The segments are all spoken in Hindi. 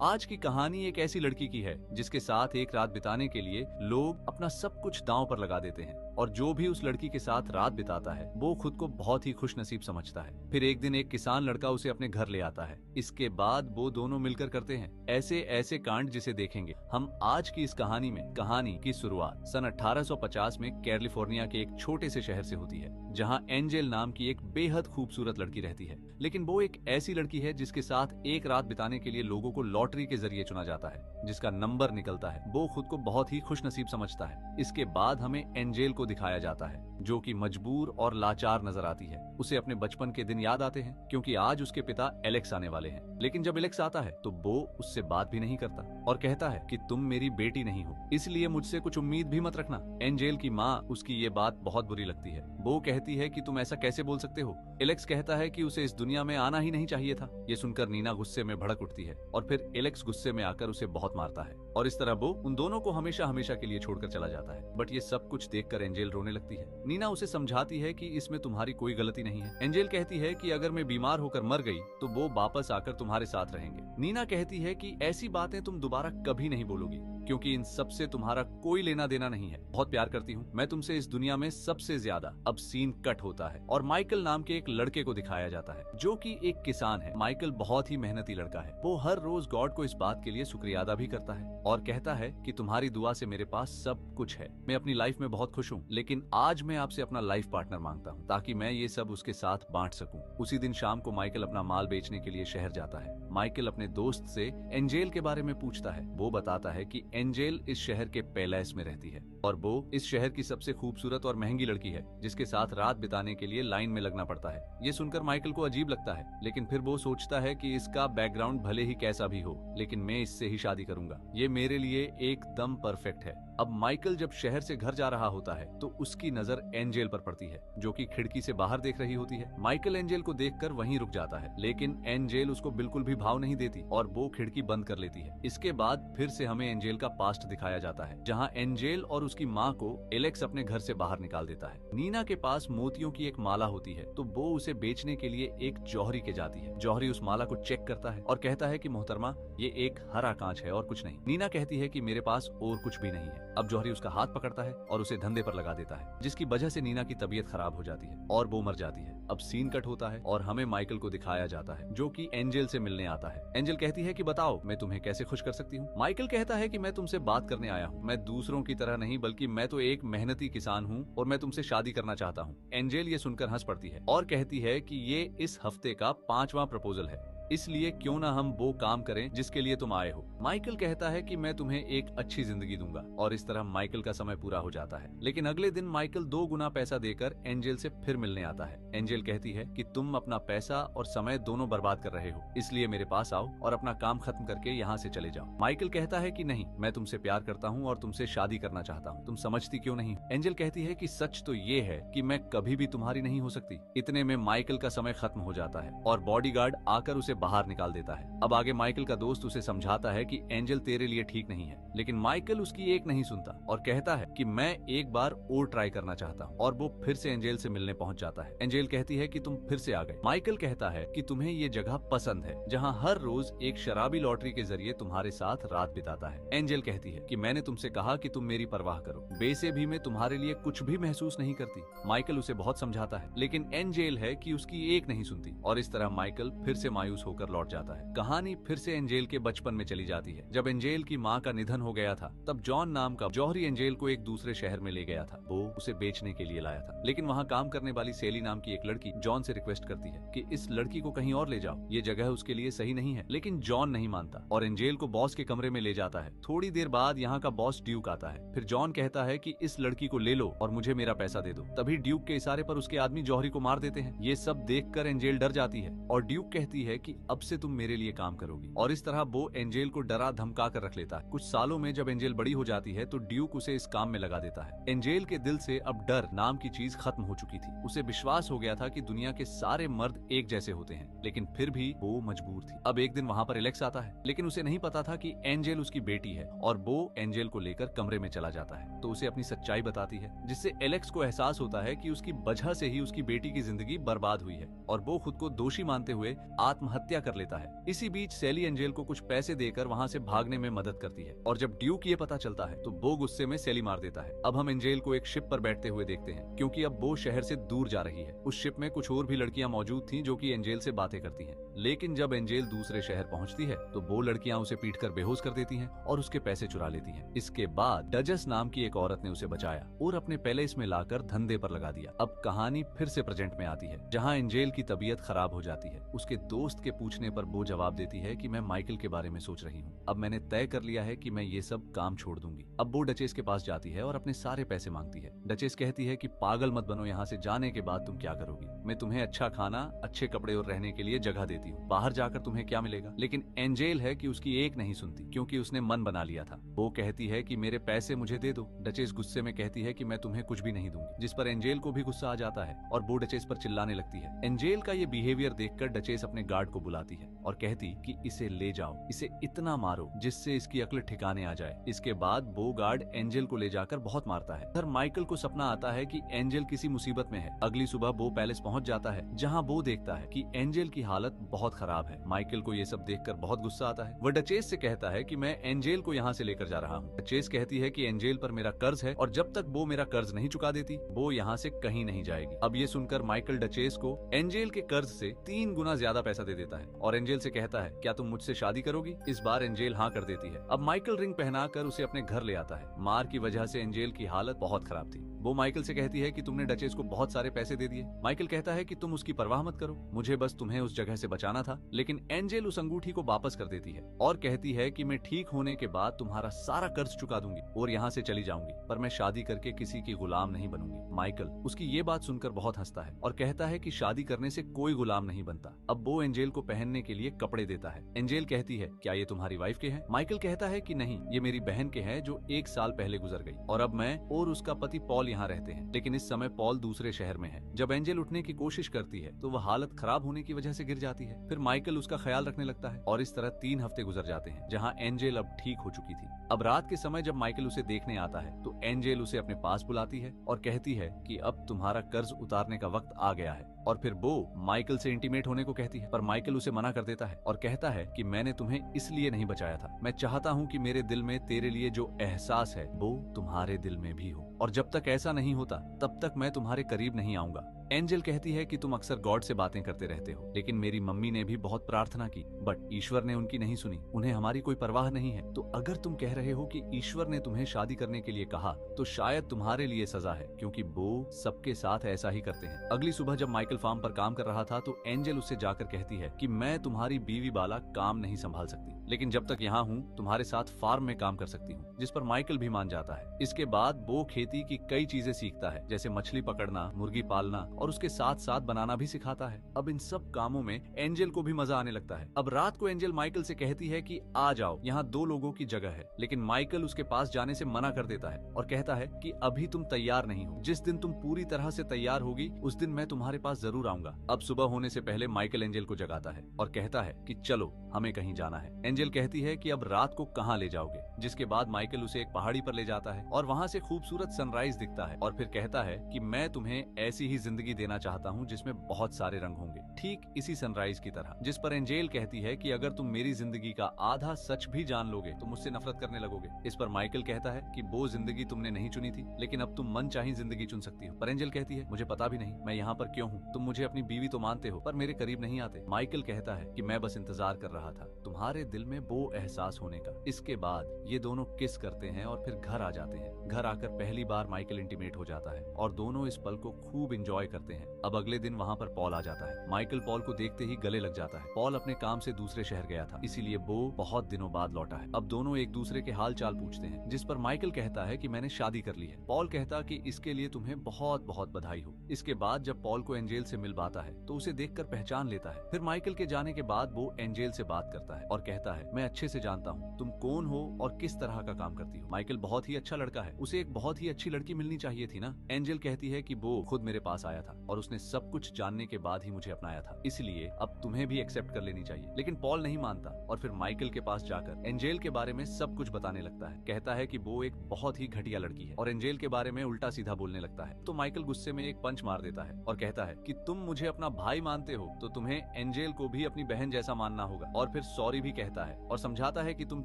आज की कहानी एक ऐसी लड़की की है जिसके साथ एक रात बिताने के लिए लोग अपना सब कुछ दांव पर लगा देते हैं, और जो भी उस लड़की के साथ रात बिताता है वो खुद को बहुत ही खुशनसीब समझता है। फिर एक दिन एक किसान लड़का उसे अपने घर ले आता है। इसके बाद वो दोनों मिलकर करते हैं ऐसे ऐसे कांड जिसे देखेंगे हम आज की इस कहानी में। कहानी की शुरुआत सन 1850 में कैलिफोर्निया के एक छोटे से शहर से होती है, जहां एंजेल नाम की एक बेहद खूबसूरत लड़की रहती है। लेकिन वो एक ऐसी लड़की है जिसके साथ एक रात बिताने के लिए लोगों को लॉटरी के जरिए चुना जाता है। जिसका नंबर निकलता है वो खुद को बहुत ही खुशनसीब समझता है। इसके बाद हमें एंजेल को दिखाया जाता है जो कि मजबूर और लाचार नजर आती है। उसे अपने बचपन के दिन याद आते हैं क्योंकि आज उसके पिता एलेक्स आने वाले हैं। लेकिन जब एलेक्स आता है तो वो उससे बात भी नहीं करता और कहता है कि तुम मेरी बेटी नहीं हो, इसलिए मुझसे कुछ उम्मीद भी मत रखना। एंजेल की माँ उसकी ये बात बहुत बुरी लगती है। वो कहती है कि तुम ऐसा कैसे बोल सकते हो। एलेक्स कहता है कि उसे इस दुनिया में आना ही नहीं चाहिए था। ये सुनकर नीना गुस्से में भड़क उठती है और फिर एलेक्स गुस्से में आकर उसे बहुत मारता है, और इस तरह वो उन दोनों को हमेशा हमेशा के लिए छोड़कर चला जाता है। बट ये सब कुछ देखकर एंजेल रोने लगती है। नीना उसे समझाती है कि इसमें तुम्हारी कोई गलती नहीं है। एंजेल कहती है कि अगर मैं बीमार होकर मर गई तो वो वापस आकर तुम्हारे साथ रहेंगे। नीना कहती है कि ऐसी बातें तुम दोबारा कभी नहीं बोलोगी क्योंकि इन सब से तुम्हारा कोई लेना देना नहीं है। बहुत प्यार करती हूँ मैं तुमसे इस दुनिया में सबसे ज्यादा। अब सीन कट होता है और माइकल नाम के एक लड़के को दिखाया जाता है जो कि एक किसान है। माइकल बहुत ही मेहनती लड़का है। वो हर रोज गॉड को इस बात के लिए शुक्रिया अदा भी करता है और कहता है कि तुम्हारी दुआ से मेरे पास सब कुछ है। मैं अपनी लाइफ में बहुत खुश हूँ, लेकिन आज मैं आपसे अपना लाइफ पार्टनर मांगता हूँ ताकि मैं ये सब उसके साथ बांट सकूं। उसी दिन शाम को माइकल अपना माल बेचने के लिए शहर जाता है। माइकल अपने दोस्त से एंजेल के बारे में पूछता है। वो बताता है कि एंजेल इस शहर के पैलेस में रहती है और वो इस शहर की सबसे खूबसूरत और महंगी लड़की है जिसके साथ रात बिताने के लिए लाइन में लगना पड़ता है। ये सुनकर माइकल को अजीब लगता है, लेकिन फिर वो सोचता है कि इसका बैकग्राउंड भले ही कैसा भी हो, लेकिन मैं इससे ही शादी करूंगा। ये मेरे लिए एकदम परफेक्ट है। अब माइकल जब शहर से घर जा रहा होता है तो उसकी नजर एंजेल पर पड़ती है जो कि खिड़की से बाहर देख रही होती है। माइकल एंजेल को देखकर वहीं रुक जाता है, लेकिन एंजेल उसको बिल्कुल भी भाव नहीं देती और वो खिड़की बंद कर लेती है। इसके बाद फिर से हमें एंजेल का पास्ट दिखाया जाता है जहां एंजेल और उसकी माँ को एलेक्स अपने घर से बाहर निकाल देता है। नीना के पास मोतियों की एक माला होती है तो वो उसे बेचने के लिए एक जौहरी के जाती है। जौहरी उस माला को चेक करता है और कहता है कि मोहतरमा ये एक हरा कांच है और कुछ नहीं। नीना कहती है कि मेरे पास और कुछ भी नहीं है। अब जौहरी उसका हाथ पकड़ता है और उसे धंधे पर लगा देता है, जिसकी वजह से नीना की तबीयत खराब हो जाती है और वो मर जाती है। अब सीन कट होता है और हमें माइकल को दिखाया जाता है जो कि एंजेल से मिलने आता है। एंजेल कहती है कि बताओ मैं तुम्हें कैसे खुश कर सकती हूँ। माइकल कहता है कि मैं तुमसे बात करने आया हूँ। मैं दूसरों की तरह नहीं बल्कि मैं तो एक मेहनती किसान हूँ और मैं तुमसे शादी करना चाहता हूँ। एंजेल ये सुनकर हंस पड़ती है और कहती है कि ये इस हफ्ते का 5वां प्रपोजल है, इसलिए क्यों ना हम वो काम करें जिसके लिए तुम आए हो। माइकल कहता है कि मैं तुम्हें एक अच्छी जिंदगी दूंगा और इस तरह माइकल का समय पूरा हो जाता है। लेकिन अगले दिन माइकल 2 गुना पैसा देकर एंजेल से फिर मिलने आता है। एंजेल कहती है कि तुम अपना पैसा और समय दोनों बर्बाद कर रहे हो, इसलिए मेरे पास आओ और अपना काम खत्म करके यहाँ से चले जाओ। माइकल कहता है कि नहीं, मैं तुमसे प्यार करता हूँ और तुमसे शादी करना चाहता हूँ, तुम समझती क्यों नहीं। एंजेल कहती है कि सच तो ये है कि मैं कभी भी तुम्हारी नहीं हो सकती। इतने में माइकल का समय खत्म हो जाता है और बॉडीगार्ड आकर उसे बाहर निकाल देता है। अब आगे माइकल का दोस्त उसे समझाता है कि एंजेल तेरे लिए ठीक नहीं है, लेकिन माइकल उसकी एक नहीं सुनता और कहता है कि मैं एक बार और ट्राई करना चाहता हूँ, और वो फिर से एंजेल से मिलने पहुंच जाता है। एंजेल कहती है कि तुम फिर से आ गए। माइकल कहता है कि तुम्हें ये जगह पसंद है जहाँ हर रोज एक शराबी लॉटरी के जरिए तुम्हारे साथ रात बिताता है। एंजेल कहती है कि मैंने तुमसे कहा कि तुम मेरी परवाह करो, वैसे भी मैं तुम्हारे लिए कुछ भी महसूस नहीं करती। माइकल उसे बहुत समझाता है, लेकिन एंजेल है कि उसकी एक नहीं सुनती और इस तरह माइकल फिर से मायूस होकर लौट जाता है। कहानी फिर से एंजेल के बचपन में चली जाती है। जब एंजेल की माँ का निधन हो गया था तब जॉन नाम का जौहरी एंजेल को एक दूसरे शहर में ले गया था। वो उसे बेचने के लिए लाया था, लेकिन वहाँ काम करने वाली सेली नाम की एक लड़की जॉन से रिक्वेस्ट करती है कि इस लड़की को कहीं और ले जाओ, ये जगह उसके लिए सही नहीं है। लेकिन जॉन नहीं मानता और एंजेल को बॉस के कमरे में ले जाता है। थोड़ी देर बाद यहाँ का बॉस ड्यूक आता है। फिर जॉन कहता है कि इस लड़की को ले लो और मुझे मेरा पैसा दे दो। तभी ड्यूक के इशारे पर उसके आदमी जौहरी को मार देते हैं। ये सब देखकर एंजेल डर जाती है और ड्यूक कहती है कि अब से तुम मेरे लिए काम करोगी, और इस तरह वो एंजेल को डरा धमका कर रख लेता है। कुछ सालों में जब एंजेल बड़ी हो जाती है तो ड्यूक उसे इस काम में लगा देता है। एंजेल के दिल से अब डर नाम की चीज खत्म हो चुकी थी। उसे विश्वास हो गया था कि दुनिया के सारे मर्द एक जैसे होते हैं, लेकिन फिर भी वो मजबूर थी। अब एक दिन वहाँ पर एलेक्स आता है, लेकिन उसे नहीं पता था कि एंजेल उसकी बेटी है और वो एंजेल को लेकर कमरे में चला जाता है तो उसे अपनी सच्चाई बताती है, जिससे एलेक्स को एहसास होता है कि उसकी वजह से ही उसकी बेटी की जिंदगी बर्बाद हुई है और वो खुद को दोषी मानते हुए आत्महत्या हत्या कर लेता है। इसी बीच सैली एंजेल को कुछ पैसे देकर वहाँ से भागने में मदद करती है और जब ड्यूक ये पता चलता है तो वो गुस्से में सैली मार देता है। अब हम एंजेल को एक शिप पर बैठते हुए देखते हैं क्योंकि अब वो शहर से दूर जा रही है। उस शिप में कुछ और भी लड़कियां मौजूद थीं जो कि एंजेल से बातें करती हैं। लेकिन जब एंजेल दूसरे शहर पहुंचती है तो वो लड़कियां उसे पीटकर बेहोश कर देती हैं और उसके पैसे चुरा लेती हैं। इसके बाद डजस नाम की एक औरत ने उसे बचाया और अपने पैलेस में लाकर धंधे पर लगा दिया। अब कहानी फिर से प्रेजेंट में आती है जहाँ एंजेल की तबीयत खराब हो जाती है। उसके दोस्त के पूछने पर वो जवाब देती है कि मैं माइकल के बारे में सोच रही हूँ। अब मैंने तय कर लिया है कि मैं ये सब काम छोड़ दूंगी। अब वो डचेस के पास जाती है और अपने सारे पैसे मांगती है। डचेस कहती है कि पागल मत बनो, यहाँ से जाने के बाद तुम क्या करोगी? मैं तुम्हें अच्छा खाना, अच्छे कपड़े और रहने के लिए जगह देती हूँ। बाहर जाकर तुम्हें क्या मिलेगा? लेकिन एंजेल है कि उसकी एक नहीं सुनती क्योंकि उसने मन बना लिया था। वो कहती है कि मेरे पैसे मुझे दे दो। डचेस गुस्से में कहती है कि मैं तुम्हें कुछ भी नहीं दूंगी, जिस पर एंजेल को भी गुस्सा आ जाता है और वो डचेस पर चिल्लाने लगती है। एंजेल का ये बिहेवियर देखकर डचेस अपने गार्ड को बुलाती है और कहती कि इसे ले जाओ, इसे इतना मारो जिससे इसकी अक्ल ठिकाने आ जाए। इसके बाद वो गार्ड एंजेल को ले जाकर बहुत मारता है। फिर माइकल को सपना आता है कि एंजेल किसी मुसीबत में है। अगली सुबह वो पैलेस पहुंच जाता है जहां वो देखता है कि एंजेल की हालत बहुत खराब है। माइकल को ये सब देखकर बहुत गुस्सा आता है। वह डचेस से कहता है कि मैं एंजेल को यहाँ से लेकर जा रहा हूँ। डचेस कहती है कि एंजेल पर मेरा कर्ज है और जब तक वो मेरा कर्ज नहीं चुका देती वो यहाँ से कहीं नहीं जाएगी। अब ये सुनकर माइकल डचेस को एंजेल के कर्ज से 3 गुना ज्यादा पैसा दे देता है और एंजेल से कहता है क्या तुम मुझसे शादी करोगी? इस बार एंजेल हाँ कर देती है। अब माइकल रिंग पहनाकर उसे अपने घर ले आता है। मार की वजह से एंजेल की हालत बहुत खराब थी। वो माइकल से कहती है कि तुमने डचेस को बहुत सारे पैसे दे दिए। माइकल कहता है कि तुम उसकी परवाह मत करो, मुझे बस तुम्हें उस जगह से बचाना था। लेकिन एंजेल उस अंगूठी को वापस कर देती है और कहती है कि मैं ठीक होने के बाद तुम्हारा सारा कर्ज चुका दूंगी और यहाँ से चली जाऊंगी, पर मैं शादी करके किसी की गुलाम नहीं बनूंगी। माइकल उसकी ये बात सुनकर बहुत हंसता है और कहता है कि शादी करने से कोई गुलाम नहीं बनता। अब वो एंजेल को पहनने के लिए कपड़े देता है। एंजेल कहती है क्या ये तुम्हारी वाइफ के हैं? माइकल कहता है कि नहीं, ये मेरी बहन के हैं जो 1 साल पहले गुजर गई और अब मैं और उसका पति पॉल यहाँ रहते हैं। लेकिन इस समय पॉल दूसरे शहर में है। जब एंजेल उठने की कोशिश करती है तो वह हालत खराब होने की वजह से गिर जाती है। फिर माइकल उसका ख्याल रखने लगता है और इस तरह 3 हफ्ते गुजर जाते हैं जहाँ एंजेल अब ठीक हो चुकी थी। अब रात के समय जब माइकल उसे देखने आता है तो एंजेल उसे अपने पास बुलाती है और कहती है कि अब तुम्हारा कर्ज उतारने का वक्त आ गया है। और फिर वो माइकल से इंटीमेट होने को कहती है, पर माइकल उसे मना कर देता है और कहता है कि मैंने तुम्हें इसलिए नहीं बचाया था। मैं चाहता हूँ कि मेरे दिल में तेरे लिए जो एहसास है वो तुम्हारे दिल में भी हो और जब तक ऐसा नहीं होता तब तक मैं तुम्हारे करीब नहीं आऊंगा। एंजेल कहती है कि तुम अक्सर गॉड से बातें करते रहते हो, लेकिन मेरी मम्मी ने भी बहुत प्रार्थना की बट ईश्वर ने उनकी नहीं सुनी। उन्हें हमारी कोई परवाह नहीं है। तो अगर तुम कह रहे हो कि ईश्वर ने तुम्हें शादी करने के लिए कहा तो शायद तुम्हारे लिए सजा है, क्योंकि वो सबके साथ ऐसा ही करते हैं। अगली सुबह जब माइकल फार्म पर काम कर रहा था तो एंजेल उससे जाकर कहती है कि मैं तुम्हारी बीवी वाला काम नहीं संभाल सकती, लेकिन जब तक यहाँ हूँ तुम्हारे साथ फार्म में काम कर सकती हूँ, जिस पर माइकल भी मान जाता है। इसके बाद वो खेती की कई चीजें सीखता है, जैसे मछली पकड़ना, मुर्गी पालना और उसके साथ साथ बनाना भी सिखाता है। अब इन सब कामों में एंजेल को भी मजा आने लगता है। अब रात को एंजेल माइकल से कहती है कि आ जाओ, यहाँ 2 लोगों की जगह है, लेकिन माइकल उसके पास जाने से मना कर देता है और कहता है कि अभी तुम तैयार नहीं हो। जिस दिन तुम पूरी तरह से तैयार होगी उस दिन मैं तुम्हारे पास जरूर आऊंगा। अब सुबह होने से पहले माइकल एंजेल को जगाता है और कहता है कि चलो हमें कहीं जाना है। एंजेल कहती है कि अब रात को कहाँ ले जाओगे, जिसके बाद माइकल उसे एक पहाड़ी पर ले जाता है और वहाँ से खूबसूरत सनराइज दिखता है और फिर कहता है कि मैं तुम्हें ऐसी ही जिंदगी देना चाहता हूँ जिसमें बहुत सारे रंग होंगे, ठीक इसी सनराइज की तरह। जिस पर एंजेल कहती है कि अगर तुम मेरी जिंदगी का आधा सच भी जान लोगे तो मुझसे नफरत करने लगोगे। इस पर माइकल कहता है कि वो जिंदगी तुमने नहीं चुनी थी, लेकिन अब तुम मन चाही जिंदगी चुन सकती हो। पर एंजेल कहती है मुझे पता भी नहीं मैं यहाँ पर क्यों हूँ, तुम मुझे अपनी बीवी तो मानते हो पर मेरे करीब नहीं आते। माइकल कहता है कि मैं बस इंतजार कर रहा था तुम्हारे दिल में वो एहसास होने का। इसके बाद ये दोनों किस करते हैं और फिर घर आ जाते हैं। घर आकर पहली बार माइकल इंटीमेट हो जाता है और दोनों इस पल को खूब एंजॉय करते हैं। अब अगले दिन वहाँ पर पॉल आ जाता है। माइकल पॉल को देखते ही गले लग जाता है। पॉल अपने काम से दूसरे शहर गया था, इसीलिए वो बहुत दिनों बाद लौटा है। अब दोनों एक दूसरे के हाल चाल पूछते हैं, जिस पर माइकल कहता है कि मैंने शादी कर ली है। पॉल कहता कि इसके लिए तुम्हें बहुत बहुत बधाई हो। इसके बाद जब पॉल को एंजेल से मिल पाता है तो उसे देखकर पहचान लेता है। फिर माइकल के जाने के बाद वो एंजेल से बात करता है और कहता है मैं अच्छे से जानता हूँ तुम कौन हो और किस तरह का काम करती हो। माइकल बहुत ही अच्छा लड़का है, उसे एक बहुत ही अच्छी लड़की मिलनी चाहिए थी ना। एंजेल कहती है कि वो खुद मेरे पास आया था और उसने सब कुछ जानने के बाद ही मुझे अपनाया था, इसलिए अब तुम्हें भी एक्सेप्ट कर लेनी चाहिए। लेकिन पॉल नहीं मानता और फिर माइकल के पास जाकर एंजेल के बारे में सब कुछ बताने लगता है। कहता है कि वो एक बहुत ही घटिया लड़की है और एंजेल के बारे में उल्टा सीधा बोलने लगता है। तो माइकल गुस्से में एक पंच मार देता है और कहता है कि तुम मुझे अपना भाई मानते हो तो तुम्हें एंजेल को भी अपनी बहन जैसा मानना होगा। और फिर सॉरी भी कहता है और समझाता है कि तुम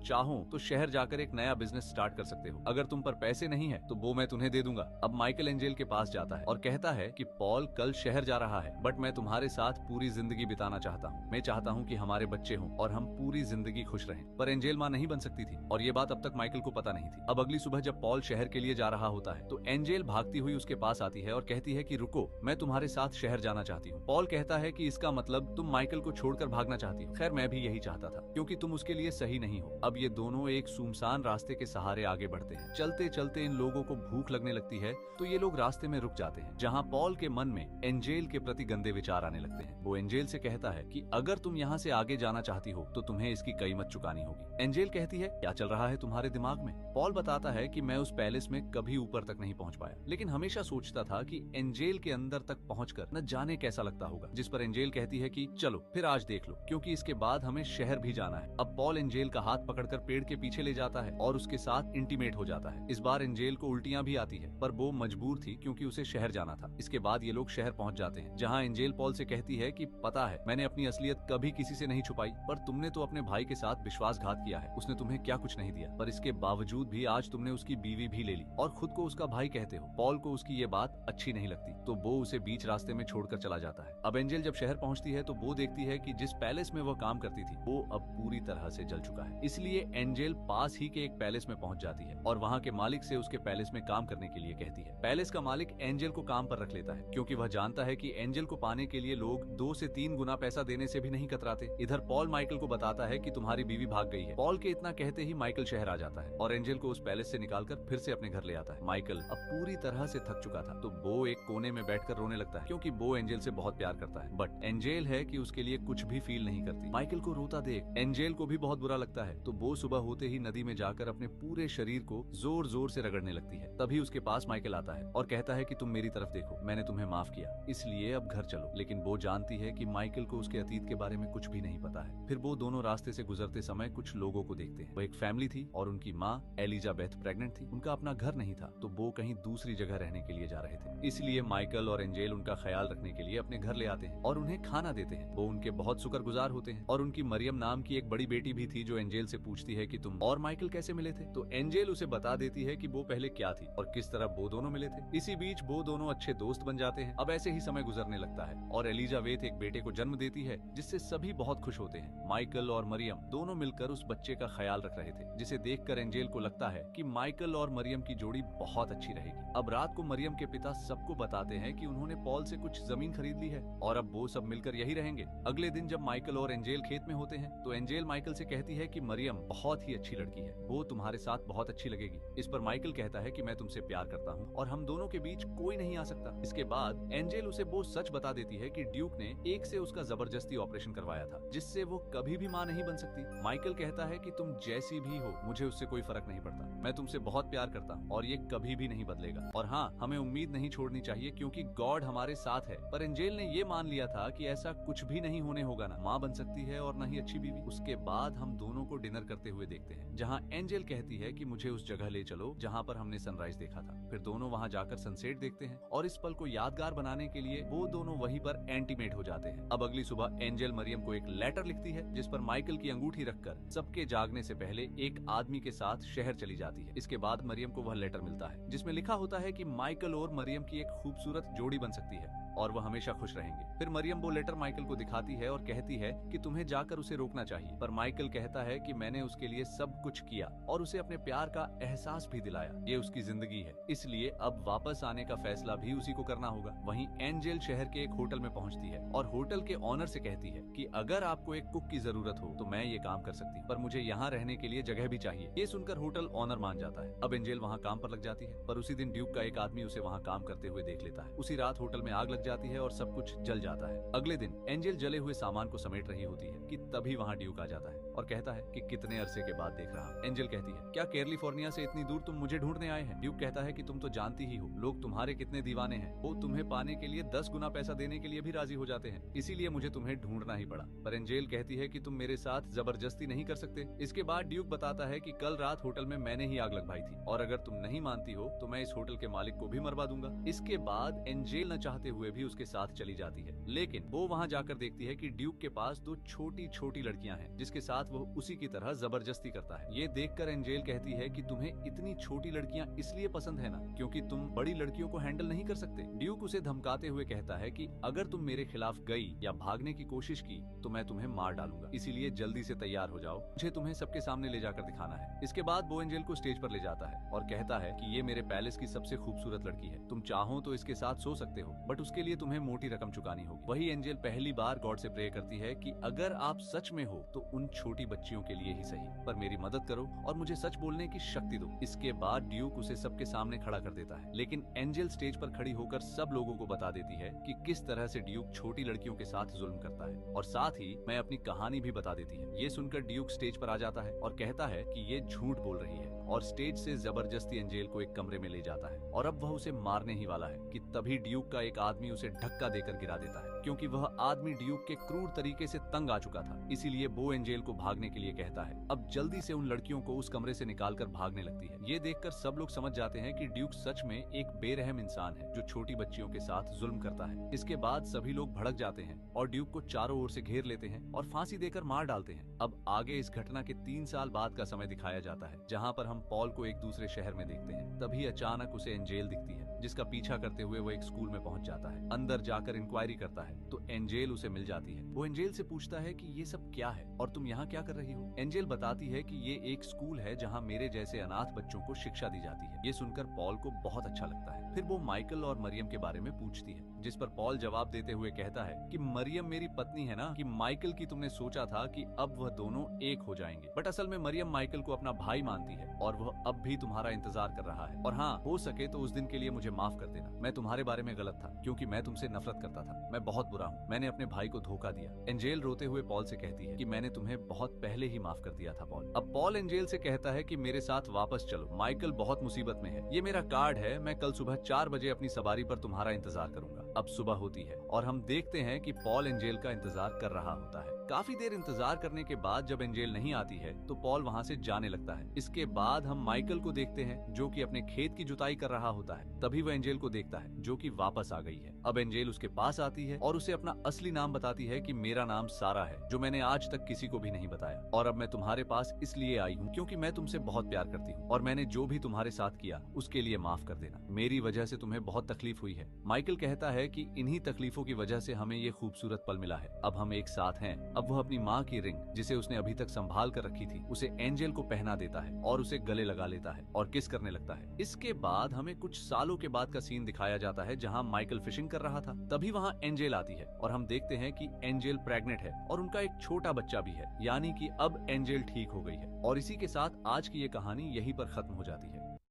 चाहो तो शहर जाकर एक नया बिजनेस स्टार्ट कर सकते हो, अगर तुम पर पैसे नहीं है तो वो मैं तुम्हें दे दूंगा। अब माइकल एंजेल के पास जाता है और कहता है कि पॉल कल शहर जा रहा है, बट मैं तुम्हारे साथ पूरी जिंदगी बिताना चाहता हूँ। मैं चाहता हूँ कि हमारे बच्चे हों और हम पूरी जिंदगी खुश रहें। पर एंजेल माँ नहीं बन सकती थी और ये बात अब तक माइकल को पता नहीं थी। अब अगली सुबह जब पॉल शहर के लिए जा रहा होता है तो एंजेल भागती हुई उसके पास आती है और कहती है कि रुको, मैं तुम्हारे साथ शहर जाना चाहती हूँ। पॉल कहता है कि इसका मतलब तुम माइकल को छोड़कर भागना चाहती हो। खैर मैं भी यही चाहता था क्योंकि तुम उसके लिए सही नहीं हो। अब ये दोनों एक सुनसान रास्ते के सहारे आगे बढ़ते हैं। चलते चलते इन लोगों को भूख लगने लगती है तो ये लोग रास्ते में रुक जाते हैं, जहाँ पॉल के मन में एंजेल के प्रति गंदे विचार आने लगते हैं। वो एंजेल से कहता है कि अगर तुम यहाँ से आगे जाना चाहती हो तो तुम्हें इसकी कीमत चुकानी होगी। एंजेल कहती है क्या चल रहा है तुम्हारे दिमाग में? पॉल बताता है कि मैं उस पैलेस में कभी ऊपर तक नहीं पहुँच पाया, लेकिन हमेशा सोचता था कि एंजेल के अंदर तक पहुंचकर न जाने कैसा लगता होगा। जिस पर एंजेल कहती है कि चलो फिर आज देख लो, क्योंकि इसके बाद हमें शहर भी जाना है। अब पॉल एंजेल का हाथ पकड़कर पेड़ के पीछे ले जाता है और उसके साथ इंटीमेट हो जाता है। इस बार एंजेल को उल्टियां भी आती है, पर वो मजबूर थी क्योंकि उसे शहर जाना था। इसके बाद ये लोग शहर पहुंच जाते हैं, जहां एंजेल पॉल से कहती है कि पता है मैंने अपनी असलियत कभी किसी से नहीं छुपाई, पर तुमने तो अपने भाई के साथ विश्वासघात किया है। उसने तुम्हें क्या कुछ नहीं दिया, पर इसके बावजूद भी आज तुमने उसकी बीवी भी ले ली और खुद को उसका भाई कहते हो। पॉल को उसकी ये बात अच्छी नहीं लगती तो वो उसे बीच रास्ते में छोड़कर चला जाता है। अब एंजेल जब शहर पहुंचती है तो वो देखती है कि जिस पैलेस में वो काम करती थी वो अब पूरी तरह से जल चुका है। इसलिए एंजेल पास ही के एक पैलेस में पहुंच जाती है और वहां के मालिक से उसके पैलेस में काम करने के लिए कहती है। पैलेस का मालिक एंजेल को काम पर रख लेता है क्योंकि वह जानता है कि एंजेल को पाने के लिए लोग 2 से 3 गुना पैसा देने से भी नहीं कतराते। इधर पॉल माइकल को बताता है कि तुम्हारी बीवी भाग गई है। पॉल के इतना कहते ही माइकल शहर आ जाता है और एंजेल को उस पैलेस से निकालकर फिर से अपने घर ले आता है। माइकल अब पूरी तरह से थक चुका था तो वो एक कोने में बैठकर रोने लगता है क्योंकि वो एंजेल से बहुत प्यार करता है, बट एंजेल है कि उसके लिए कुछ भी फील नहीं करती। माइकल को रोता देख एंजेल को भी बहुत बुरा लगता है तो वो सुबह होते ही नदी में जाकर अपने पूरे शरीर को जोर जोर से रगड़ने लगती है। तभी उसके पास माइकल आता है और कहता है कि तुम मेरी तरफ देखो, मैंने तुम्हें माफ किया, इसलिए अब घर चलो। लेकिन वो जानती है कि माइकल को उसके अतीत के बारे में कुछ भी नहीं पता है। फिर वो दोनों रास्ते से गुजरते समय कुछ लोगों को देखते हैं। वो एक फैमिली थी और उनकी माँ एलिजाबेथ प्रेग्नेंट थी। उनका अपना घर नहीं था तो वो कहीं दूसरी जगह रहने के लिए जा रहे थे, इसलिए माइकल और एंजेल उनका ख्याल रखने के लिए अपने घर ले आते हैं और उन्हें खाना देते हैं। वो उनके बहुत शुक्रगुजार होते हैं और उनकी मरियम नाम की एक बड़ी बेटी भी थी जो एंजेल से पूछती है कि तुम और माइकल कैसे मिले थे। तो एंजेल उसे बता देती है कि वो पहले क्या थी और किस तरह वो दोनों मिले थे। इसी बीच वो दोनों अच्छे दोस्त बन जाते हैं। अब ऐसे ही समय गुजरने लगता है और एलिजाबेथ एक बेटे को जन्म देती है जिससे सभी बहुत खुश होते हैं। माइकल और मरियम दोनों मिलकर उस बच्चे का ख्याल रख रहे थे, जिसे देखकर एंजेल को लगता है कि माइकल और मरियम की जोड़ी बहुत अच्छी रहेगी। अब रात को मरियम के पिता सबको बताते हैं कि उन्होंने पॉल से कुछ जमीन खरीद ली है और अब वो सब मिलकर यही रहेंगे। अगले दिन जब माइकल और एंजेल खेत में होते हैं तो एंजेल माइकल से कहती है कि मरियम बहुत ही अच्छी लड़की है, वो तुम्हारे साथ बहुत अच्छी लगेगी। इस पर माइकल कहता है कि मैं तुमसे प्यार करता हूँ और हम दोनों के बीच कोई नहीं आ सकता। इसके बाद एंजेल उसे वो सच बता देती है कि ड्यूक ने एक से उसका जबरदस्ती ऑपरेशन करवाया था जिससे वो कभी भी माँ नहीं बन सकती। माइकल कहता है कि तुम जैसी भी हो मुझे उससे कोई फर्क नहीं पड़ता, मैं तुमसे बहुत प्यार करता हूँ और ये कभी भी नहीं बदलेगा। और हाँ, हमें उम्मीद नहीं छोड़नी चाहिए क्योंकि गॉड हमारे साथ है। पर एंजेल ने ये मान लिया था कि ऐसा कुछ भी नहीं होने होगा, ना माँ बन सकती है और न ही अच्छी बीवी। उसके बाद हम दोनों को डिनर करते हुए देखते हैं जहाँ एंजेल कहती है कि मुझे उस जगह ले चलो जहाँ पर हमने सनराइज देखा था। फिर दोनों वहाँ जाकर सनसेट देखते हैं और इस पल को यादगार बनाने के लिए वो दोनों वहीं पर एंटीमेट हो जाते हैं। अब अगली सुबह एंजेल मरियम को एक लेटर लिखती है जिस पर माइकल की अंगूठी रखकर सबके जागने से पहले एक आदमी के साथ शहर चली जाती है। इसके बाद मरियम को वह लेटर मिलता है जिसमें लिखा होता है कि माइकल और मरियम की एक खूबसूरत जोड़ी बन सकती है और वह हमेशा खुश रहेंगे। फिर मरियम वो लेटर माइकल को दिखाती है और कहती है कि तुम्हें जाकर उसे रोकना चाहिए, पर माइकल कहता है कि मैंने उसके लिए सब कुछ किया और उसे अपने प्यार का एहसास भी दिलाया, ये उसकी जिंदगी है, इसलिए अब वापस आने का फैसला भी उसी को करना होगा। वहीं एंजेल शहर के एक होटल में पहुंचती है और होटल के ऑनर से कहती है कि अगर आपको एक कुक की जरूरत हो तो मैं ये काम कर सकती हूँ, पर मुझे यहाँ रहने के लिए जगह भी चाहिए। ये सुनकर होटल ऑनर मान जाता है। अब एंजेल वहाँ काम पर लग जाती है, पर उसी दिन ड्यूक का एक आदमी उसे वहाँ काम करते हुए देख लेता है। उसी रात होटल में आग लग जाती है और सब कुछ जल जाता है। अगले दिन एंजल जले हुए सामान को समेट रही होती है कि तभी वहाँ ड्यूक आ जाता है और कहता है कि कितने अरसे के बाद देख रहा। एंजल कहती है, क्या कैलिफोर्निया से इतनी दूर तुम मुझे ढूंढने आए हैं? ड्यूक कहता है कि तुम तो जानती ही हो लोग तुम्हारे कितने दीवाने हैं, वो तुम्हें पाने के लिए 10 गुना पैसा देने के लिए भी राजी हो जाते हैं, इसीलिए मुझे तुम्हें ढूंढना ही पड़ा। पर एंजल कहती है कि तुम मेरे साथ जबरदस्ती नहीं कर सकते। इसके बाद ड्यूक बताता है कि कल रात होटल में मैंने ही आग लगवाई थी और अगर तुम नहीं मानती हो तो मैं इस होटल के मालिक को भी मरवा दूंगा। इसके बाद एंजल न चाहते हुए भी उसके साथ चली जाती है, लेकिन वो वहाँ जाकर देखती है कि ड्यूक के पास 2 छोटी छोटी लड़कियां हैं जिसके साथ वो उसी की तरह जबरदस्ती करता है। ये देखकर एंजल कहती है कि तुम्हें इतनी छोटी लड़कियां इसलिए पसंद है ना क्योंकि तुम बड़ी लड़कियों को हैंडल नहीं कर सकते। ड्यूक उसे धमकाते हुए कहता है कि अगर तुम मेरे खिलाफ गई या भागने की कोशिश की तो मैं तुम्हें मार डालूंगा, इसीलिए जल्दी से तैयार हो जाओ, मुझे तुम्हें सबके सामने ले जाकर दिखाना है। इसके बाद वो एंजल को स्टेज पर ले जाता है और कहता है कि ये मेरे पैलेस की सबसे खूबसूरत लड़की है, तुम चाहो तो इसके साथ सो सकते हो, बट उसके लिए तुम्हें मोटी रकम चुकानी होगी। वही एंजल पहली बार गॉड से प्रे करती है कि अगर आप सच में हो तो उन छोटी बच्चियों के लिए ही सही, पर मेरी मदद करो और मुझे सच बोलने की शक्ति दो। इसके बाद ड्यूक उसे सबके सामने खड़ा कर देता है, लेकिन एंजल स्टेज पर खड़ी होकर सब लोगों को बता देती है कि किस तरह से ड्यूक छोटी लड़कियों के साथ जुल्म करता है और साथ ही मैं अपनी कहानी भी बता देती है। ये सुनकर ड्यूक स्टेज पर आ जाता है और कहता है कि ये झूठ बोल रही है और स्टेज से जबरदस्ती एंजल को एक कमरे में ले जाता है और अब वह उसे मारने ही वाला है कि तभी ड्यूक का एक आदमी उसे धक्का देकर गिरा देता है, क्योंकि वह आदमी ड्यूक के क्रूर तरीके से तंग आ चुका था। इसीलिए वो एंजल को भागने के लिए कहता है। अब जल्दी से उन लड़कियों को उस कमरे से निकालकर भागने लगती है। ये देखकर सब लोग समझ जाते हैं कि ड्यूक सच में एक बेरहम इंसान है जो छोटी बच्चियों के साथ जुल्म करता है। इसके बाद सभी लोग भड़क जाते हैं और ड्यूक को चारों ओर से घेर लेते हैं और फांसी देकर मार डालते हैं। अब आगे इस घटना के 3 साल बाद का समय दिखाया जाता है, जहाँ पर हम पॉल को एक दूसरे शहर में देखते हैं। तभी अचानक उसे एंजल दिखती है, जिसका पीछा करते हुए वो एक स्कूल में पहुंच जाता है। अंदर जाकर इंक्वायरी करता है तो एंजल उसे मिल जाती है। वो एंजल से पूछता है कि ये सब क्या है और तुम यहाँ क्या कर रही हो? एंजल बताती है कि ये एक स्कूल है जहाँ मेरे जैसे अनाथ बच्चों को शिक्षा दी जाती है। ये सुनकर पॉल को बहुत अच्छा लगता है। फिर वो माइकल और मरियम के बारे में पूछती है, जिस पर पॉल जवाब देते हुए कहता है कि मरियम मेरी पत्नी है ना, कि माइकल की तुमने सोचा था कि अब वह दोनों एक हो जाएंगे, बट असल में मरियम माइकल को अपना भाई मानती है और वह अब भी तुम्हारा इंतजार कर रहा है। और हाँ, हो सके तो उस दिन के लिए मुझे माफ कर देना, मैं तुम्हारे बारे में गलत था क्योंकि मैं तुमसे नफरत करता था, मैं बहुत बुरा हूँ, मैंने अपने भाई को धोखा दिया। एंजल रोते हुए पॉल से कहती है कि मैंने तुम्हें बहुत पहले ही माफ कर दिया था पॉल। अब पॉल एंजल से कहता है कि मेरे साथ वापस चलो, माइकल बहुत मुसीबत में है, ये मेरा कार्ड है, मैं कल सुबह 4 बजे अपनी सवारी पर तुम्हारा इंतजार करूंगा। अब सुबह होती है और हम देखते हैं कि पॉल एंजल का इंतजार कर रहा होता है। काफी देर इंतजार करने के बाद जब एंजल नहीं आती है तो पॉल वहाँ से जाने लगता है। इसके बाद हम माइकल को देखते हैं जो कि अपने खेत की जुताई कर रहा होता है। तभी वह एंजल को देखता है जो कि वापस आ गई है। अब एंजल उसके पास आती है और उसे अपना असली नाम बताती है कि मेरा नाम सारा है, जो मैंने आज तक किसी को भी नहीं बताया, और अब मैं तुम्हारे पास इसलिए आई हूँ क्योंकि मैं तुमसे बहुत प्यार करती हूँ और मैंने जो भी तुम्हारे साथ किया उसके लिए माफ कर देना, मेरी वजह से तुम्हें बहुत तकलीफ हुई है। माइकल कहता है कि इन्हीं तकलीफों की वजह से हमें ये खूबसूरत पल मिला है, अब हम एक साथ हैं। अब वह अपनी माँ की रिंग, जिसे उसने अभी तक संभाल कर रखी थी, उसे एंजल को पहना देता है और उसे गले लगा लेता है और किस करने लगता है। इसके बाद हमें कुछ सालों के बाद का सीन दिखाया जाता है जहाँ माइकल फिशिंग कर रहा था। तभी वहाँ एंजल आती है और हम देखते हैं कि एंजल प्रेग्नेंट है और उनका एक छोटा बच्चा भी है, यानी कि अब एंजल ठीक हो गई है। और इसी के साथ आज की ये कहानी यहीं पर खत्म हो जाती है।